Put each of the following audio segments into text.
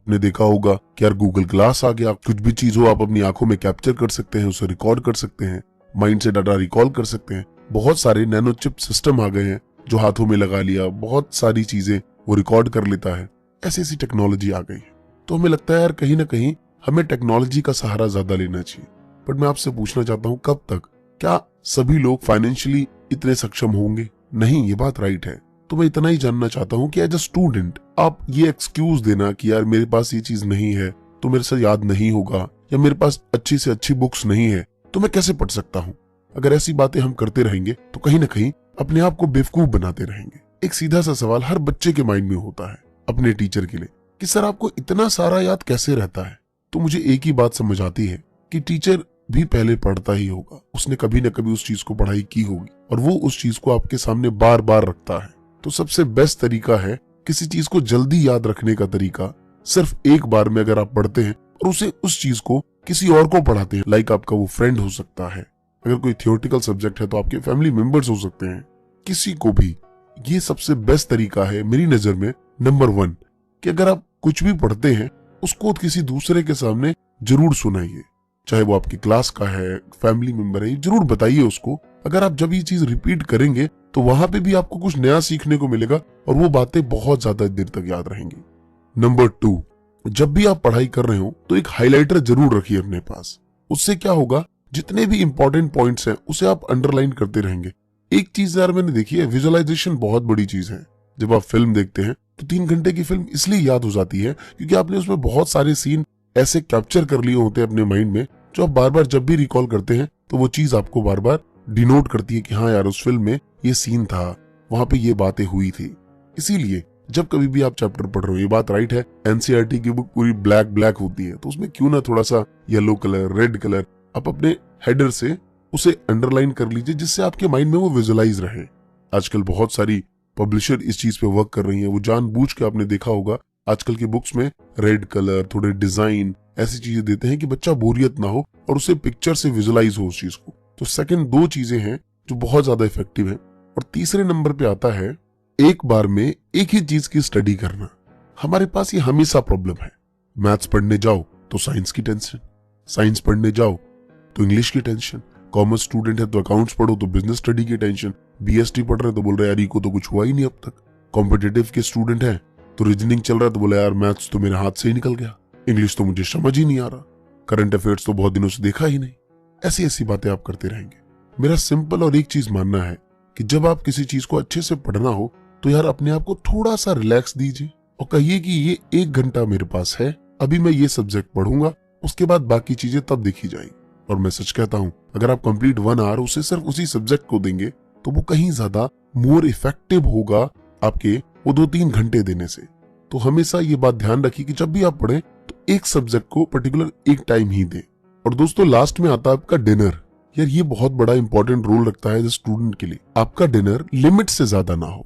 आपने देखा होगा कि यार गूगल ग्लास आ गया, कुछ भी चीज हो आप अपनी आंखों में कैप्चर कर सकते हैं, उसे रिकॉर्ड कर सकते हैं, माइंड से डाटा रिकॉल कर सकते हैं। बहुत सारे नैनो चिप सिस्टम आ गए हैं जो हाथों में लगा लिया, बहुत सारी चीजें वो रिकॉर्ड कर लेता है। ऐसी ऐसी टेक्नोलॉजी आ गई है। तो हमें लगता है यार कहीं ना कहीं हमें टेक्नोलॉजी का सहारा ज्यादा लेना चाहिए। बट मैं आपसे पूछना चाहता हूँ, कब तक? क्या सभी लोग फाइनेंशियली इतने सक्षम होंगे? नहीं, ये बात राइट है। तो मैं इतना ही जानना चाहता हूँ कि एज अ स्टूडेंट आप ये एक्सक्यूज देना कि यार मेरे पास ये चीज नहीं है तो मेरे से याद नहीं होगा, या मेरे पास अच्छी से अच्छी बुक्स नहीं है तो मैं कैसे पढ़ सकता हूँ, अगर ऐसी बातें हम करते रहेंगे तो कहीं ना कहीं अपने आप को बेवकूफ बनाते रहेंगे। एक सीधा सा सवाल हर बच्चे के माइंड में होता है अपने टीचर के लिए कि सर आपको इतना सारा याद कैसे रहता है? तो मुझे एक ही बात समझ आती है कि टीचर भी पहले पढ़ता ही होगा, उसने कभी न कभी उस चीज को पढ़ाई की होगी और वो उस चीज को आपके सामने बार बार रखता है। तो सबसे बेस्ट तरीका है किसी चीज को जल्दी याद रखने का तरीका, सिर्फ एक बार में अगर आप पढ़ते हैं और उसे उस चीज को किसी और को पढ़ाते हैं, लाइक आपका वो फ्रेंड हो सकता है, अगर कोई थियोरेटिकल सब्जेक्ट है तो आपके फैमिली मेंबर्स हो सकते हैं, किसी को भी, ये सबसे बेस्ट तरीका है मेरी नजर में। नंबर 1 कि अगर आप कुछ भी पढ़ते हैं उसको किसी दूसरे के सामने जरूर सुनाइए, चाहे वो आपकी क्लास का है, फैमिली मेंबर है, जरूर बताइए उसको। अगर आप जब ये चीज रिपीट करेंगे तो वहां पे भी आपको कुछ नया सीखने को मिलेगा और वो बातें बहुत ज्यादा देर तक याद रहेंगी। नंबर 2, जब भी आप पढ़ाई कर रहे हो तो एक हाइलाइटर जरूर रखिए अपने पास। उससे क्या होगा, जितने भी इंपॉर्टेंट पॉइंट्स हैं उसे आप अंडरलाइन करते रहेंगे। एक चीज यार मैंने देखी है, विजुअलाइजेशन बहुत बड़ी चीज है। जब आप फिल्म देखते हैं तो 3 घंटे की फिल्म इसलिए याद हो जाती है क्योंकि आपने उसमें बहुत सारे सीन ऐसे कैप्चर कर लिए होते हैं अपने माइंड में, जो आप बार बार जब भी रिकॉल करते हैं तो वो चीज आपको बार बार डिनोट करती है कि हाँ यार उस फिल्म में ये सीन था, वहां पे ये बातें हुई थी। इसीलिए जब कभी भी आप चैप्टर पढ़ रहे हो, ये बात राइट है, एनसीईआरटी की बुक पूरी ब्लैक होती है, तो उसमें क्यों ना थोड़ा सा येलो कलर, रेड कलर आप अपने हेडर से उसे अंडरलाइन कर लीजिए, जिससे आपके माइंड में वो विजुअलाइज रहे। आजकल बहुत सारी पब्लिशर इस चीज पे वर्क कर रही हैं, वो जानबूझ के, आपने देखा होगा आजकल की बुक्स में रेड कलर, थोड़े डिजाइन, ऐसी चीजें देते हैं कि बच्चा बोरियत ना हो और उसे पिक्चर से विजुअलाइज हो उस चीज को। तो सेकंड 2 चीजें हैं जो बहुत ज्यादा इफेक्टिव है। और तीसरे नंबर पे आता है एक बार में एक ही चीज की स्टडी करना। हमारे पास ये हमेशा प्रॉब्लम है, मैथ्स पढ़ने जाओ तो साइंस की टेंशन, साइंस पढ़ने जाओ तो इंग्लिश की टेंशन, कॉमर्स स्टूडेंट है तो अकाउंट्स पढ़ो तो बिजनेस स्टडी की टेंशन, बीएसटी पढ़ रहे तो बोल रहे यार को तो कुछ हुआ ही नहीं अब तक, कॉम्पिटिटिव के स्टूडेंट है तो रीजनिंग चल रहा है तो बोला यार मैथ्स तो मेरे हाथ से ही निकल गया, इंग्लिश तो मुझे समझ ही नहीं आ रहा, करंट अफेयर्स तो बहुत दिनों से देखा ही नहीं। ऐसी ऐसी बातें आप करते रहेंगे। मेरा सिंपल और एक चीज मानना है कि जब आप किसी चीज को अच्छे से पढ़ना हो तो यार अपने आप को थोड़ा सा रिलैक्स दीजिए और कहिए कि ये 1 घंटा मेरे पास है, अभी मैं ये सब्जेक्ट पढ़ूंगा, उसके बाद बाकी चीजें तब देखी जाएगी। और मैं सच कहता हूं, अगर आप कंप्लीट 1 आवर उसे सिर्फ उसी सब्जेक्ट को देंगे तो वो कहीं ज्यादा मोर इफेक्टिव होगा आपके वो 2-3 घंटे देने से। तो हमेशा ये बात ध्यान रखिए कि जब भी आप पढ़ें तो एक सब्जेक्ट को पर्टिकुलर एक टाइम ही दें। और दोस्तों लास्ट में आता है आपका डिनर। यार ये बहुत बड़ा इंपॉर्टेंट रोल रखता है स्टूडेंट के लिए। आपका डिनर लिमिट से ज्यादा ना हो,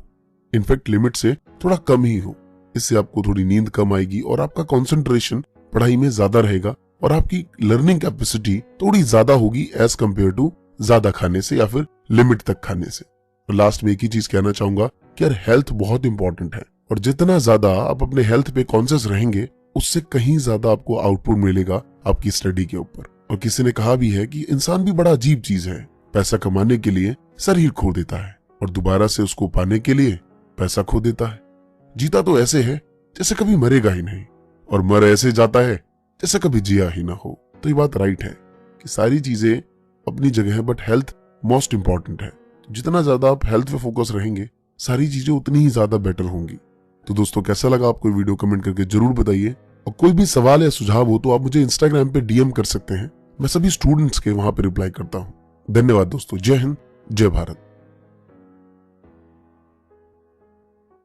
इनफैक्ट लिमिट से थोड़ा कम ही हो। इससे आपको थोड़ी नींद कम आएगी और आपका कंसंट्रेशन पढ़ाई में ज्यादा रहेगा और आपकी लर्निंग कैपेसिटी थोड़ी ज्यादा होगी एज कम्पेयर टू ज्यादा खाने से या फिर लिमिट तक खाने से। और लास्ट में एक ही चीज कहना चाहूंगा कि यार हेल्थ बहुत इंपॉर्टेंट है और जितना ज्यादा आप अपने हेल्थ पे कॉन्शियस रहेंगे उससे कहीं ज्यादा आपको आउटपुट मिलेगा आपकी स्टडी के ऊपर। और किसी ने कहा भी है कि इंसान भी बड़ा अजीब चीज है, पैसा कमाने के लिए शरीर खो देता है और दोबारा से उसको पाने के लिए पैसा खो देता है। जीता तो ऐसे है जैसे कभी मरेगा ही नहीं और मर ऐसे जाता है जैसे कभी जिया ही ना हो। तो ये बात राइट है कि सारी चीजें अपनी जगह है बट हेल्थ मोस्ट इंपॉर्टेंट है। जितना ज्यादा आप हेल्थ पे फोकस रहेंगे सारी चीजें उतनी ही ज्यादा बेटर होंगी। तो दोस्तों कैसा लगा आपको वीडियो कमेंट करके जरूर बताइए और कोई भी सवाल या सुझाव हो तो आप मुझे इंस्टाग्राम पे डीएम कर सकते हैं। मैं सभी स्टूडेंट्स के वहां पे रिप्लाई करता हूँ। धन्यवाद दोस्तों। जय हिंद, जय भारत।